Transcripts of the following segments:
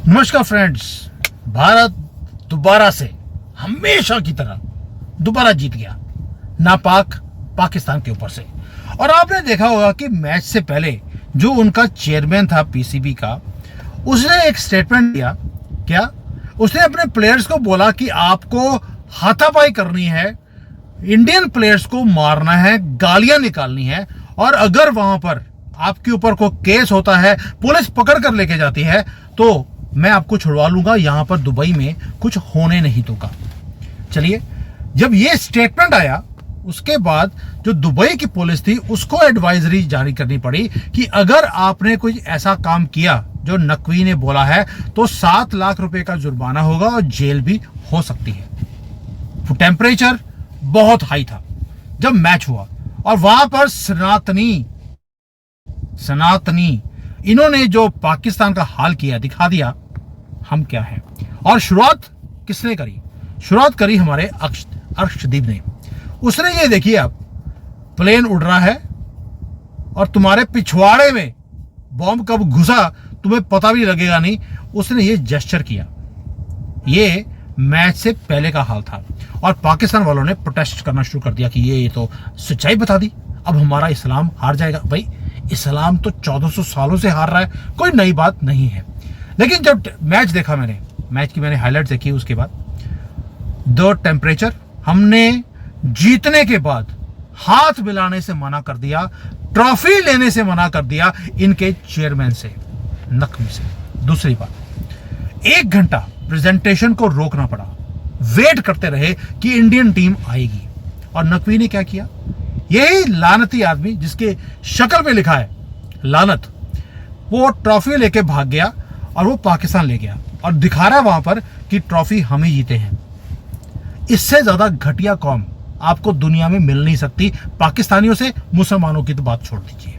नमस्कार फ्रेंड्स, भारत दोबारा से हमेशा की तरह दोबारा जीत गया नापाक पाकिस्तान के ऊपर से। और आपने देखा होगा कि मैच से पहले जो उनका चेयरमैन था पीसीबी का, उसने एक स्टेटमेंट दिया। क्या उसने अपने प्लेयर्स को बोला कि आपको हाथापाई करनी है, इंडियन प्लेयर्स को मारना है, गालियां निकालनी है, और अगर वहां पर आपके ऊपर कोई केस होता है, पुलिस पकड़ कर लेके जाती है, तो मैं आपको छुड़वा लूंगा, यहां पर दुबई में कुछ होने नहीं दूंगा। चलिए, जब ये स्टेटमेंट आया उसके बाद जो दुबई की पुलिस थी उसको एडवाइजरी जारी करनी पड़ी कि अगर आपने कोई ऐसा काम किया जो नकवी ने बोला है तो 7 लाख रुपए का जुर्माना होगा और जेल भी हो सकती है। टेम्परेचर बहुत हाई था जब मैच हुआ और वहां पर सनातनी इन्होंने जो पाकिस्तान का हाल किया, दिखा दिया हम क्या है। और शुरुआत किसने करी? शुरुआत करी हमारे अर्शदीप ने। उसने ये देखिए, अब प्लेन उड़ रहा है और तुम्हारे पिछवाड़े में बॉम्ब कब घुसा तुम्हें पता भी लगेगा नहीं। उसने ये जेस्चर किया। ये मैच से पहले का हाल था और पाकिस्तान वालों ने प्रोटेस्ट करना शुरू कर दिया कि ये तो सच्चाई बता दी, अब हमारा इस्लाम हार जाएगा। भाई, इस्लाम तो 1400 सालों से हार रहा है, कोई नई बात नहीं है। लेकिन जब मैच देखा, मैच की मैंने हाईलाइट देखी, उसके बाद दो टेम्परेचर हमने जीतने के बाद हाथ मिलाने से मना कर दिया, ट्रॉफी लेने से मना कर दिया इनके चेयरमैन से, नकवी से। दूसरी बात, 1 घंटा प्रेजेंटेशन को रोकना पड़ा, वेट करते रहे कि इंडियन टीम आएगी। और नकवी ने क्या किया? यही लानती आदमी जिसके शक्ल पे लिखा है लानत, वो ट्रॉफी लेके भाग गया और वो पाकिस्तान ले गया और दिखा रहा है वहां पर कि ट्रॉफी हम ही जीते हैं। इससे ज्यादा घटिया कौम आपको दुनिया में मिल नहीं सकती। पाकिस्तानियों से मुसलमानों की तो बात छोड़ दीजिए।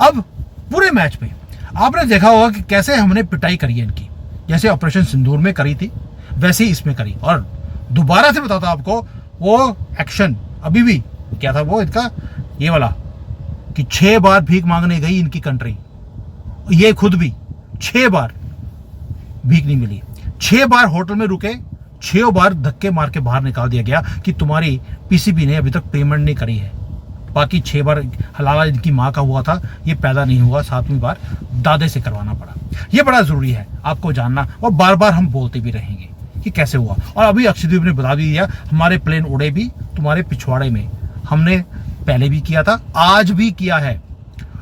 अब पूरे मैच में आपने देखा होगा कि कैसे हमने पिटाई करी है इनकी, जैसे ऑपरेशन सिंदूर में करी थी वैसे ही इसमें करी। और दोबारा से बताता आपको, वो एक्शन अभी भी क्या था वो इनका, ये वाला कि 6 बार भीख मांगने गई इनकी कंट्री, ये खुद भी 6 बार भीख नहीं मिली, 6 बार होटल में रुके, 6 बार धक्के मार के बाहर निकाल दिया गया कि तुम्हारी पीसीबी ने अभी तक पेमेंट नहीं करी है। बाकी 6 बार हलाला इनकी माँ का हुआ था, ये पैदा नहीं हुआ, 7वीं बार दादे से करवाना पड़ा। ये बड़ा जरूरी है आपको जानना, और बार बार हम बोलते भी रहेंगे कि कैसे हुआ। और अभी अर्शदीप ने बता भी दिया, हमारे प्लेन उड़े भी तुम्हारे पिछवाड़े में, हमने पहले भी किया था, आज भी किया है।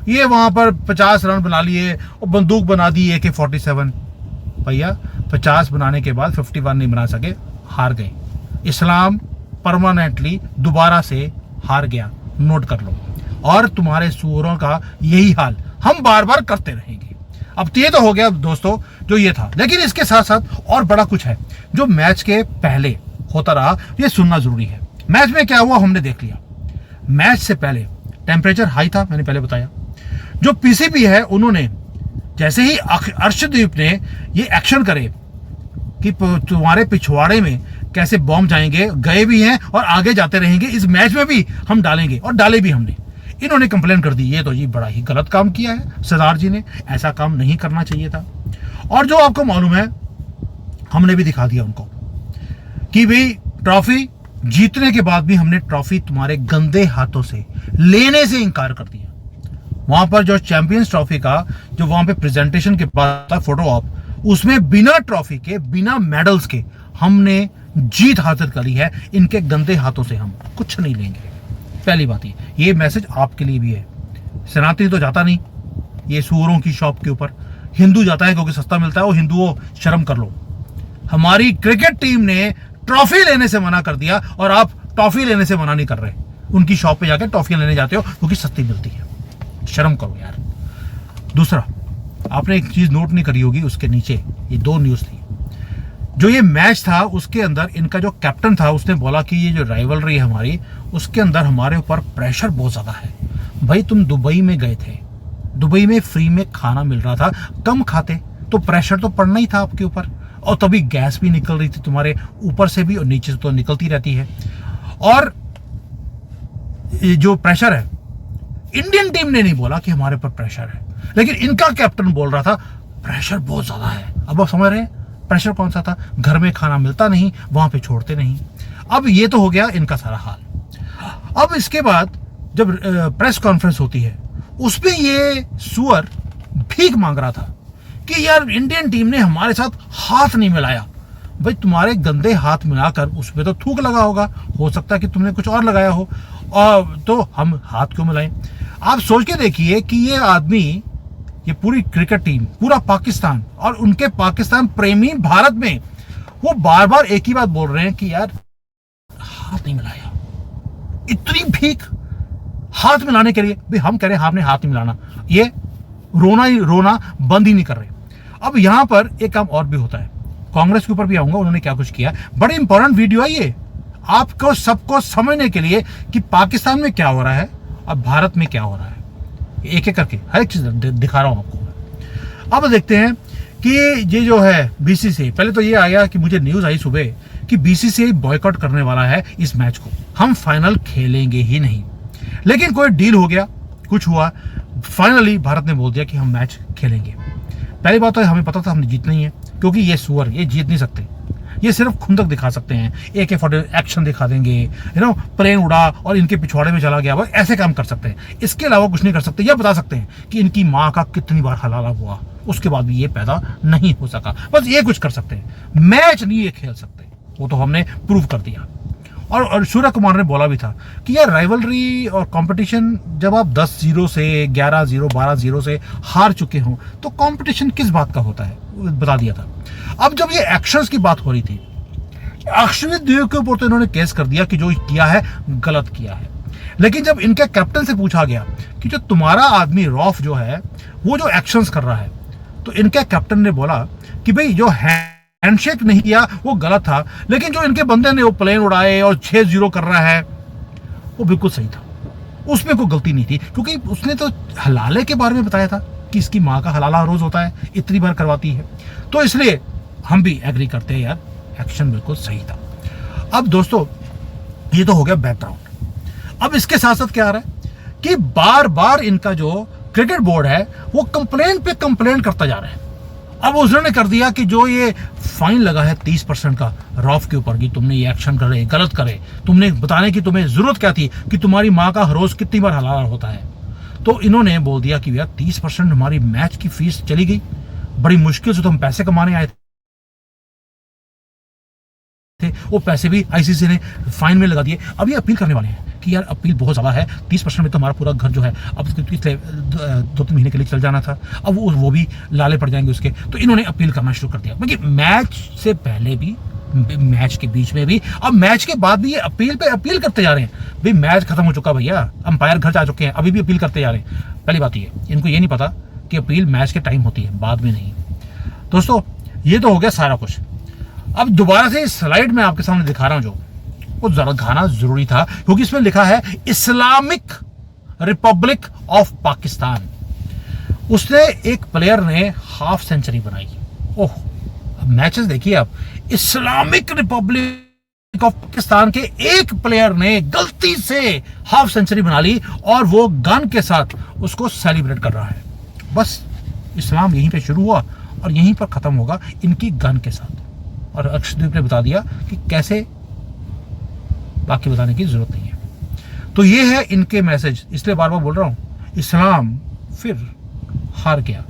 ये वहां पर 50 रन बना लिए और बंदूक बना दी AK-47। भैया, 50 बनाने के बाद 51 नहीं बना सके, हार गए। इस्लाम परमानेंटली दोबारा से हार गया, नोट कर लो। और तुम्हारे सूरों का यही हाल हम बार बार करते रहेंगे। अब ये तो हो गया दोस्तों जो ये था, लेकिन इसके साथ साथ और बड़ा कुछ है जो मैच के पहले होता रहा, ये सुनना जरूरी है। मैच में क्या हुआ हमने देख लिया। मैच से पहले टेम्परेचर हाई था, मैंने पहले बताया। जो पीसीबी है उन्होंने जैसे ही अर्शदीप ने ये एक्शन करे कि तुम्हारे पिछवाड़े में कैसे बॉम्ब जाएंगे, गए भी हैं और आगे जाते रहेंगे, इस मैच में भी हम डालेंगे, और डाले भी हमने। इन्होंने कंप्लेन कर दी, ये तो जी बड़ा ही गलत काम किया है सरदार जी ने, ऐसा काम नहीं करना चाहिए था। और जो आपको मालूम है, हमने भी दिखा दिया उनको कि भाई ट्रॉफी जीतने के बाद भी हमने ट्रॉफी तुम्हारे गंदे हाथों से लेने से इनकार कर दिया। वहां पर जो चैंपियंस ट्रॉफी का जो वहां पे प्रेजेंटेशन के बाद था फोटो ऑप, उसमें बिना ट्रॉफी के, बिना मेडल्स के हमने जीत हासिल करी है। इनके गंदे हाथों से हम कुछ नहीं लेंगे। पहली बात ये मैसेज आपके लिए भी है। सनातनी तो जाता नहीं ये सूअरों की शॉप के ऊपर, हिंदू जाता है क्योंकि सस्ता मिलता है। वो हिंदुओं, शर्म कर लो। हमारी क्रिकेट टीम ने ट्रॉफी लेने से मना कर दिया और आप टॉफी लेने से मना नहीं कर रहे। उनकी शॉप पे जाकर टॉफियां लेने जाते हो क्योंकि सस्ती मिलती है। शर्म करो यार। दूसरा, आपने एक चीज नोट नहीं करी होगी, उसके नीचे ये 2 न्यूज थी। जो ये मैच था उसके अंदर इनका जो कैप्टन था उसने बोला कि ये जो राइवलरी है हमारी, उसके अंदर हमारे ऊपर प्रेशर बहुत ज्यादा है। भाई, तुम दुबई में गए थे, दुबई में फ्री में खाना मिल रहा था, कम खाते तो प्रेशर तो पड़ना ही था आपके ऊपर। और तभी गैस भी निकल रही थी तुम्हारे ऊपर से भी और नीचे से तो निकलती रहती है। और ये जो प्रेशर है, इंडियन टीम ने नहीं बोला कि हमारे ऊपर प्रेशर है, लेकिन इनका कैप्टन बोल रहा था प्रेशर बहुत ज्यादा है। अब आप समझ रहे हैं प्रेशर कौन सा था, घर में खाना मिलता नहीं, वहां पे छोड़ते नहीं। अब ये तो हो गया इनका सारा हाल। अब इसके बाद जब प्रेस कॉन्फ्रेंस होती है उसमें ये सुअर भीख मांग रहा था कि यार इंडियन टीम ने हमारे साथ हाथ नहीं मिलाया। भाई तुम्हारे गंदे हाथ मिलाकर उसमें तो थूक लगा होगा, हो सकता है कि तुमने कुछ और लगाया हो, और तो हम हाथ क्यों मिलाएं। आप सोच के देखिए कि ये आदमी, ये पूरी क्रिकेट टीम, पूरा पाकिस्तान और उनके पाकिस्तान प्रेमी भारत में, वो बार बार एक ही बात बोल रहे हैं कि यार हाथ नहीं मिलाया। इतनी भीख हाथ मिलाने के लिए, भाई हम कह रहे हैं आपने हाथ नहीं मिलाना, ये रोना बंद ही नहीं कर रहे। अब यहां पर एक काम और भी होता है, कांग्रेस के ऊपर भी आऊंगा, उन्होंने क्या कुछ किया। बड़ी इंपॉर्टेंट वीडियो है ये, आपको सबको समझने के लिए कि पाकिस्तान में क्या हो रहा है और भारत में क्या हो रहा है, एक एक करके हर एक चीज दिखा रहा हूं आपको। अब देखते हैं कि ये जो है बीसीसीआई, पहले तो ये आया कि मुझे न्यूज आई सुबह कि बीसीसीआई बॉयकॉट करने वाला है इस मैच को, हम फाइनल खेलेंगे ही नहीं। लेकिन कोई डील हो गया, कुछ हुआ, फाइनली भारत ने बोल दिया कि हम मैच खेलेंगे। पहली बात तो हमें पता था हमने जीतना ही है, क्योंकि ये सुअर ये जीत नहीं सकते, ये सिर्फ खुंदक दिखा सकते हैं, AK-40 एक्शन दिखा देंगे, प्लेन उड़ा और इनके पिछवाड़े में चला गया, बस ऐसे काम कर सकते हैं। इसके अलावा कुछ नहीं कर सकते। यह बता सकते हैं कि इनकी माँ का कितनी बार हलाला हुआ, उसके बाद भी ये पैदा नहीं हो सका, बस ये कुछ कर सकते हैं। मैच नहीं ये खेल सकते, वो तो हमने प्रूव कर दिया। और सूर्य कुमार ने बोला भी था कि यार राइवलरी और कंपटीशन, जब आप 10-0 से 11-0 12-0 से हार चुके हो तो कंपटीशन किस बात का होता है, बता दिया था। अब जब ये एक्शंस की बात हो रही थी, अर्शदीप देव के ऊपर तो इन्होंने केस कर दिया कि जो किया है गलत किया है। लेकिन जब इनके कैप्टन से पूछा गया कि जो तुम्हारा आदमी रॉफ जो है वो जो एक्शंस कर रहा है, तो इनके कैप्टन ने बोला कि भाई जो हैंडशेक नहीं किया वो गलत था, लेकिन जो इनके बंदे ने वो प्लेन उड़ाए और 6-0 कर रहा है वो बिल्कुल सही था, उसमें कोई गलती नहीं थी, क्योंकि उसने तो हलाले के बारे में बताया था कि इसकी माँ का हलाला रोज होता है, इतनी बार करवाती है, तो इसलिए हम भी एग्री करते हैं यार एक्शन बिल्कुल सही था। अब दोस्तों ये तो हो गया बैकग्राउंड। अब इसके साथ साथ क्या आ रहा है कि बार बार इनका जो क्रिकेट बोर्ड है वो कंप्लेंट पे कंप्लेंट करता जा रहा है। अब उसने कर दिया कि जो ये फाइन लगा है 30% का रॉफ के ऊपर कि तुमने ये एक्शन करे, गलत करे, तुमने बताने की तुम्हें जरूरत क्या थी कि तुम्हारी माँ का हर रोज कितनी बार हलाला होता है, तो इन्होंने बोल दिया कि यार 30% हमारी मैच की फीस चली गई, बड़ी मुश्किल से तो हम पैसे कमाने आए थे, वो पैसे भी आईसीसी ने फाइन में लगा दिए। अब ये अपील करने वाले हैं कि यार अपील बहुत ज्यादा है, 30% में तो हमारा पूरा घर जो है अब पिछले 2-3 महीने के लिए चल जाना था, अब वो भी लाले पड़ जाएंगे उसके, तो इन्होंने अपील करना शुरू कर दिया। क्योंकि मैच से पहले भी, मैच के बीच में भी, अब मैच के बाद भी ये अपील पे अपील करते जा रहे हैं। भाई मैच खत्म हो चुका भैया, अंपायर घर जा चुके हैं, अभी भी अपील करते जा रहे हैं। पहली बात ये, इनको ये नहीं पता कि अपील मैच के टाइम होती है, बाद में नहीं। दोस्तों ये तो हो गया सारा कुछ। अब दोबारा से इस स्लाइड में आपके सामने दिखा रहा हूं जो, वो जरा दिखाना जरूरी था, क्योंकि इसमें लिखा है इस्लामिक रिपब्लिक ऑफ पाकिस्तान। उसने एक प्लेयर ने हाफ सेंचुरी बनाई। ओह, मैचेस देखिए आप, इस्लामिक रिपब्लिक ऑफ पाकिस्तान के एक प्लेयर ने गलती से हाफ सेंचुरी बना ली और वो गन के साथ उसको सेलिब्रेट कर रहा है। बस इस्लाम यहीं पे शुरू हुआ और यहीं पर खत्म होगा, इनकी गन के साथ। और अर्शदीप ने बता दिया कि कैसे, बाकी बताने की जरूरत नहीं है। तो ये है इनके मैसेज, इसलिए बार बार बोल रहा हूं, इस्लाम फिर हार गया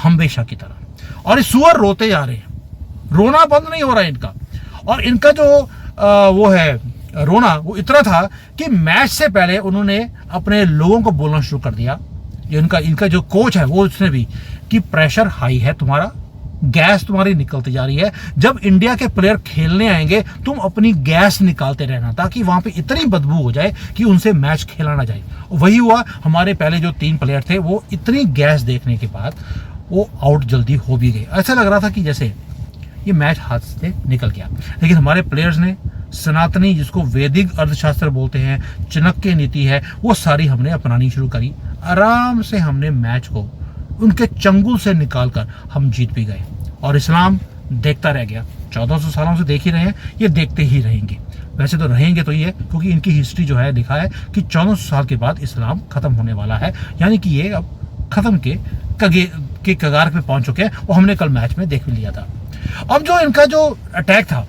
हमेशा की तरह। और ये सुअर रोते जा रहे हैं, रोना बंद नहीं हो रहा है इनका। और इनका जो वो है रोना, वो इतना था कि मैच से पहले उन्होंने अपने लोगों को बोलना शुरू कर दिया, इनका जो कोच है वो, उसने भी, कि प्रेशर हाई है तुम्हारा, गैस तुम्हारी निकलती जा रही है, जब इंडिया के प्लेयर खेलने आएंगे तुम अपनी गैस निकालते रहना, ताकि वहां पे इतनी बदबू हो जाए कि उनसे मैच खेला ना जाए। वही हुआ, हमारे पहले जो 3 प्लेयर थे वो इतनी गैस देखने के बाद वो आउट जल्दी हो भी गए। ऐसा लग रहा था कि जैसे ये मैच हाथ से निकल गया। लेकिन हमारे प्लेयर्स ने सनातनी, जिसको वैदिक अर्थशास्त्र बोलते हैं, चाणक्य नीति है, वो सारी हमने अपनानी शुरू करी। आराम से हमने मैच को उनके चंगुल से निकालकर हम जीत भी गए। और इस्लाम देखता रह गया। 1400 सालों से देख ही रहे हैं, ये देखते ही रहेंगे। वैसे तो रहेंगे तो ये, क्योंकि इनकी हिस्ट्री जो है लिखा है कि 1400 साल के बाद इस्लाम खत्म होने वाला है, यानी कि ये अब खत्म के की कगार पे पहुंच चुके हैं, वो हमने कल मैच में देख भी लिया था। अब जो इनका जो अटैक था,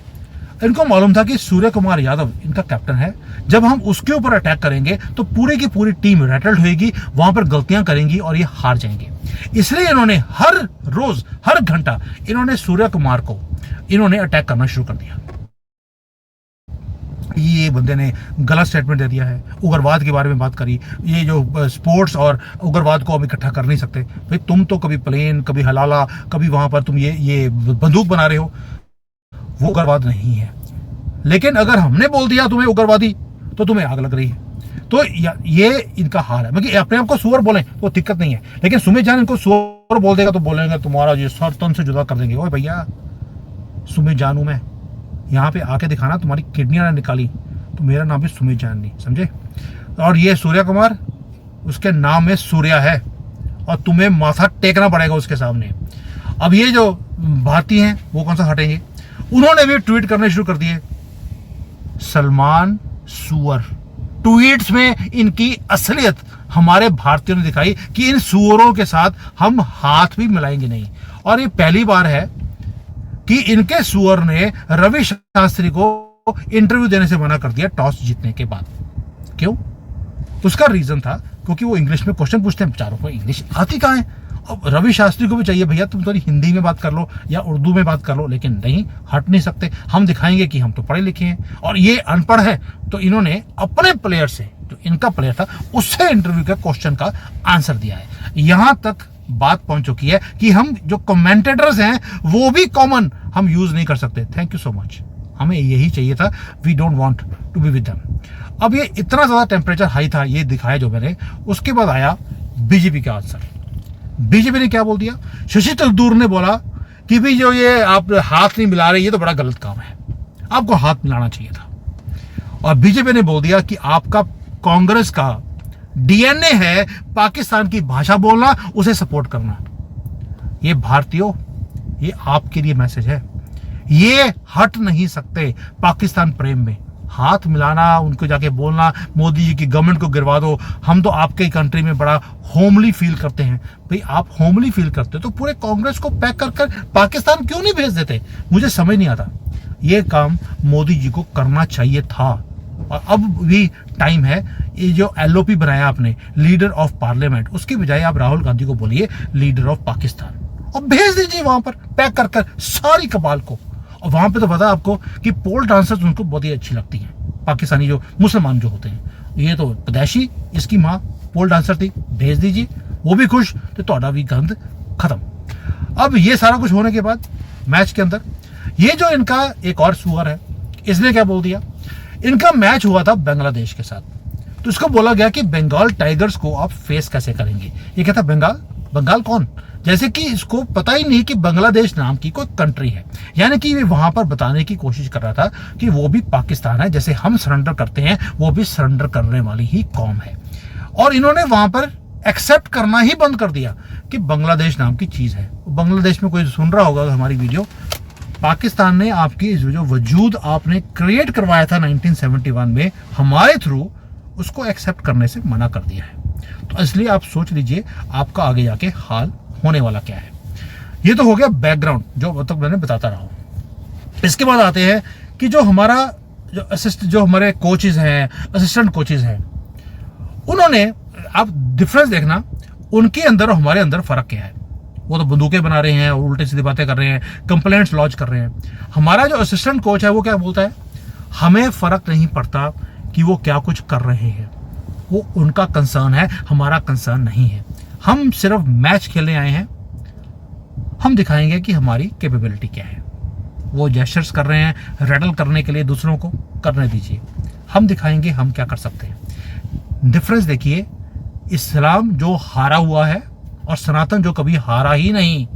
इनको मालूम था कि सूर्य कुमार यादव इनका कैप्टन है, जब हम उसके ऊपर अटैक करेंगे तो पूरी की पूरी टीम रैटल्ड होगी, वहां पर गलतियां करेंगी और ये हार जाएंगे। इसलिए इन्होंने हर रोज हर घंटा इन्होंने सूर्य कुमार को इन्होंने अटैक करना शुरू कर दिया। ये बंदे ने गलत स्टेटमेंट दे दिया है, उग्रवाद के बारे में बात करी, ये जो स्पोर्ट्स और उग्रवाद को हम इकट्ठा कर नहीं सकते। भाई तुम तो कभी प्लेन, कभी हलाला, कभी वहां पर तुम ये बंदूक बना रहे हो, वो उग्रवाद नहीं है। लेकिन अगर हमने बोल दिया तुम्हें उग्रवादी तो तुम्हें आग लग रही है। तो ये इनका हाल है। मतलब अपने आप को सुअर बोले तो दिक्कत नहीं है, लेकिन सुमित जान इनको सुअर बोल देगा तो बोलेंगे तुम्हारा ये सर तन से जुदा कर देंगे। ओए भैया, सुमित जान हूं मैं, यहाँ पे आके दिखाना तुम्हारी किडनियां ना निकाली तो मेरा नाम भी सुमित जान नहीं, समझे। और ये सूर्य कुमार, उसके नाम में सूर्या है और तुम्हें माथा टेकना पड़ेगा उसके सामने। अब ये जो भारतीय हैं वो कौन सा हटेंगे, उन्होंने भी ट्वीट करने शुरू कर दिए, सलमान सुअर। ट्वीट्स में इनकी असलियत हमारे भारतीयों ने दिखाई कि इन सुअरों के साथ हम हाथ भी मिलाएंगे नहीं। और ये पहली बार है कि इनके सुअर ने रवि शास्त्री को इंटरव्यू देने से मना कर दिया टॉस जीतने के बाद। क्यों? उसका रीजन था क्योंकि वो इंग्लिश में क्वेश्चन पूछते हैं, बेचारों को इंग्लिश आती कहाँ है। अब रवि शास्त्री को भी चाहिए भैया तुम थोड़ी हिंदी में बात कर लो या उर्दू में बात कर लो, लेकिन नहीं, हट नहीं सकते। हम दिखाएंगे कि हम तो पढ़े लिखे हैं और ये अनपढ़ है। तो इन्होंने अपने प्लेयर से, जो इनका प्लेयर था, उससे इंटरव्यू के क्वेश्चन का आंसर दिया है। यहां तक बात पहुंच चुकी है कि हम जो कमेंटेटर्स हैं वो भी कॉमन हम यूज नहीं कर सकते। थैंक यू सो मच, हमें यही चाहिए था, we don't want to be with them. अब ये इतना ज्यादा टेम्परेचर हाई था, ये दिखाया जो मैंने, उसके बाद आया बीजेपी का आंसर। बीजेपी ने क्या बोल दिया, शशि तरूर ने बोला कि भाई जो ये आप हाथ नहीं मिला रहे, ये तो बड़ा गलत काम है, आपको हाथ मिलाना चाहिए था। और बीजेपी ने बोल दिया कि आपका कांग्रेस का डीएनए है पाकिस्तान की भाषा बोलना, उसे सपोर्ट करना। ये भारतीयों, ये आपके लिए मैसेज है, ये हट नहीं सकते पाकिस्तान प्रेम में। हाथ मिलाना, उनको जाके बोलना मोदी जी की गवर्नमेंट को गिरवा दो, हम तो आपके कंट्री में बड़ा होमली फील करते हैं। भाई आप होमली फील करते तो पूरे कांग्रेस को पैक कर कर पाकिस्तान क्यों नहीं भेज देते? मुझे समझ नहीं आता। ये काम मोदी जी को करना चाहिए था और अब भी टाइम है। ये जो एलओपी बनाया आपने, लीडर ऑफ पार्लियामेंट, उसके बजाय आप राहुल गांधी को बोलिए लीडर ऑफ पाकिस्तान और भेज दीजिए वहां पर पैक कर कर सारी कबाल को। और वहां पे तो पता है आपको कि पोल डांसर्स उनको बहुत ही अच्छी लगती हैं, पाकिस्तानी जो मुसलमान जो होते हैं। ये तो पैदाइशी इसकी माँ पोल डांसर थी, भेज दीजिए, वो भी खुश तो ਤੁਹਾਡਾ भी गंद खत्म। अब ये सारा कुछ होने के बाद मैच के अंदर ये जो इनका एक और सुअर है, इसने क्या बोल दिया, इनका मैच हुआ था बांग्लादेश के साथ, तो इसको बोला गया कि बंगाल टाइगर्स को आप फेस कैसे करेंगे। ये कहता बंगाल, बंगाल कौन, जैसे कि इसको पता ही नहीं कि बांग्लादेश नाम की कोई कंट्री है। यानी कि वहां पर बताने की कोशिश कर रहा था कि वो भी पाकिस्तान है, जैसे हम सरेंडर करते हैं वो भी सरेंडर करने वाली ही कौम है। और इन्होंने वहां पर एक्सेप्ट करना ही बंद कर दिया कि बांग्लादेश नाम की चीज है। बांग्लादेश में कोई सुन रहा होगा हमारी वीडियो, पाकिस्तान ने आपकी जो वजूद आपने क्रिएट करवाया था 1971 में हमारे थ्रू, उसको एक्सेप्ट करने से मना कर दिया है। तो इसलिए आप सोच लीजिए आपका आगे जाके हाल होने वाला क्या है। ये तो हो गया बैकग्राउंड जो मतलब मैंने बताता रहा हूं। इसके बाद आते हैं कि जो हमारा जो हमारे कोचेज हैं, असिस्टेंट कोचेज हैं, उन्होंने, आप डिफरेंस देखना उनके अंदर और हमारे अंदर फर्क क्या है। वो तो बंदूकें बना रहे हैं और उल्टे सीधी बातें कर रहे हैं, कंप्लेंट्स लॉन्च कर रहे हैं। हमारा जो असिस्टेंट कोच है वो क्या बोलता है, हमें फर्क नहीं पड़ता कि वो क्या कुछ कर रहे हैं, वो उनका कंसर्न है, हमारा कंसर्न नहीं है। हम सिर्फ मैच खेलने आए हैं, हम दिखाएंगे कि हमारी कैपेबिलिटी क्या है। वो जेस्चर्स कर रहे हैं रेडल करने के लिए, दूसरों को करने दीजिए, हम दिखाएंगे हम क्या कर सकते हैं। डिफरेंस देखिए, इस्लाम जो हारा हुआ है और सनातन जो कभी हारा ही नहीं,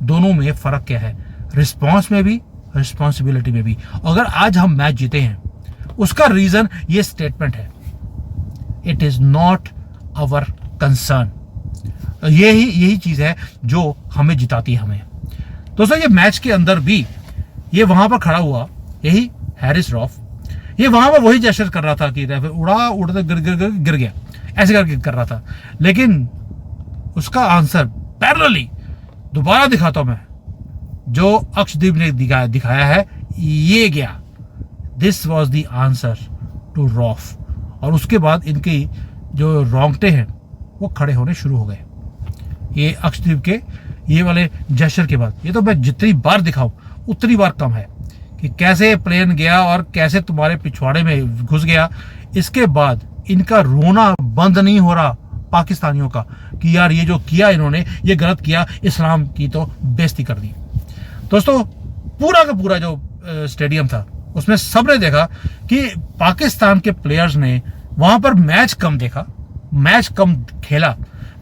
दोनों में फर्क क्या है, रिस्पॉन्स में भी, रिस्पॉन्सिबिलिटी में भी। अगर आज हम मैच जीते हैं उसका रीजन ये स्टेटमेंट है, it is not our concern. यही चीज है जो हमें जिताती है हमें। दोस्तों ये मैच के अंदर भी ये वहां पर खड़ा हुआ, यही हैरिस रॉफ, ये वहां पर वही जेस्चर कर रहा था कि उड़ते गिर गया, ऐसे करके कर रहा था। लेकिन उसका आंसर पैरेलली दोबारा दिखाता हूं मैं, जो अक्षदीप ने दिखाया है ये गया, this was the answer to Rauf. और उसके बाद इनकी जो रोंगटे हैं वो खड़े होने शुरू हो गए, ये अक्षदीप के ये वाले जेस्चर के बाद। ये तो मैं जितनी बार दिखाऊं उतनी बार कम है कि कैसे प्लेन गया और कैसे तुम्हारे पिछवाड़े में घुस गया। इसके बाद इनका रोना बंद नहीं हो रहा पाकिस्तानियों का कि यार ये जो किया इन्होंने ये गलत किया, इस्लाम की तो बेइज्जती कर दी। दोस्तों पूरा का पूरा जो स्टेडियम था उसमें सबने देखा कि पाकिस्तान के प्लेयर्स ने वहां पर मैच कम देखा, मैच कम खेला,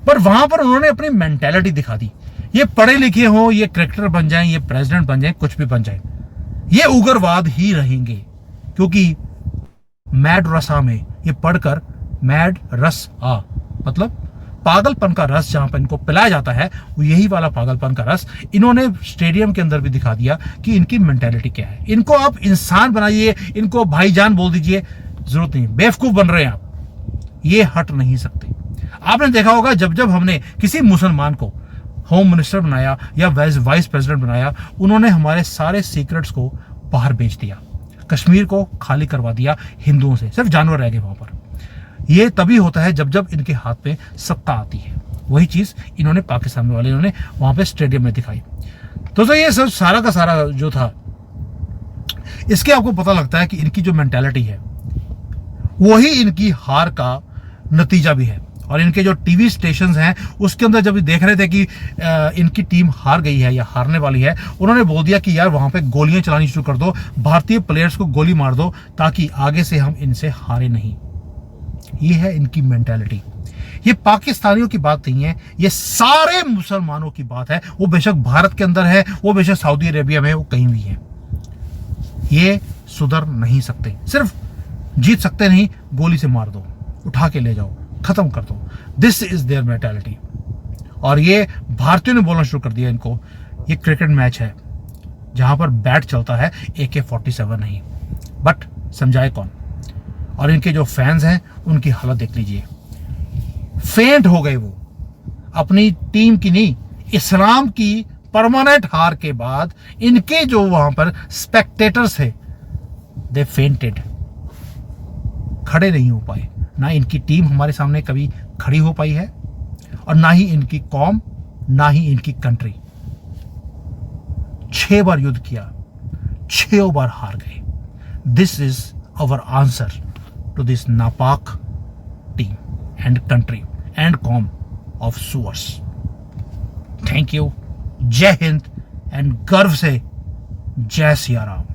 पर वहां पर उन्होंने अपनी मेंटालिटी दिखा दी। ये पढ़े लिखे हो, ये क्रिकेटर बन जाएं, ये प्रेसिडेंट बन जाएं, कुछ भी बन जाएं, ये उग्रवाद ही रहेंगे, क्योंकि मैड रसा में ये पढ़कर मैड रस आ मतलब पागलपन का रस जहां पर इनको पिलाया जाता है वो यही वाला पागलपन का रस इन्होंने स्टेडियम के अंदर भी दिखा दिया कि इनकी मेंटालिटी क्या है। इनको आप इंसान बनाइए, इनको भाईजान बोल दीजिए, जरूरत नहीं, बेवकूफ बन रहे हैं आप, ये हट नहीं सकते। आपने देखा होगा जब जब हमने किसी मुसलमान को होम मिनिस्टर बनाया या वाइस प्रेसिडेंट बनाया, उन्होंने हमारे सारे सीक्रेट्स को बाहर बेच दिया, कश्मीर को खाली करवा दिया हिंदुओं से, सिर्फ जानवर रह गए वहां पर। ये तभी होता है जब जब इनके हाथ में सत्ता आती है। वही चीज इन्होंने पाकिस्तान वाले इन्होंने वहां पे स्टेडियम में दिखाई। तो ये सब सारा का सारा जो था, इसके आपको पता लगता है कि इनकी जो मेंटालिटी है वही इनकी हार का नतीजा भी है। और इनके जो टीवी स्टेशंस हैं उसके अंदर जब देख रहे थे कि इनकी टीम हार गई है या हारने वाली है, उन्होंने बोल दिया कि यार वहां पे गोलियां चलानी शुरू कर दो, भारतीय प्लेयर्स को गोली मार दो ताकि आगे से हम इनसे हारे नहीं। ये है इनकी मेंटालिटी। ये पाकिस्तानियों की बात नहीं है, ये सारे मुसलमानों की बात है। वो बेशक भारत के अंदर है, वो बेशक सऊदी अरेबिया में, वो कहीं भी है, ये सुधर नहीं सकते। सिर्फ जीत सकते नहीं, गोली से मार दो, उठा के ले जाओ, खत्म कर दो। This is their mentality. और ये भारतीयों ने बोलना शुरू कर दिया इनको, ये क्रिकेट मैच है जहां पर बैट चलता है AK-47 नहीं, बट समझाए कौन। और इनके जो फैंस हैं उनकी हालत देख लीजिए, फेंट हो गए वो, अपनी टीम की नहीं, इस्लाम की परमानेंट हार के बाद इनके जो वहां पर स्पेक्टेटर्स थे, दे फेंटेड, खड़े नहीं हो पाए। ना इनकी टीम हमारे सामने कभी खड़ी हो पाई है और ना ही इनकी कौम, ना ही इनकी कंट्री। 6 बार युद्ध किया, 6 बार हार गए। This is our answer to this नापाक टीम एंड कंट्री एंड कौम ऑफ सुअर्स। थैंक यू, जय हिंद एंड गर्व से जय सिया राम।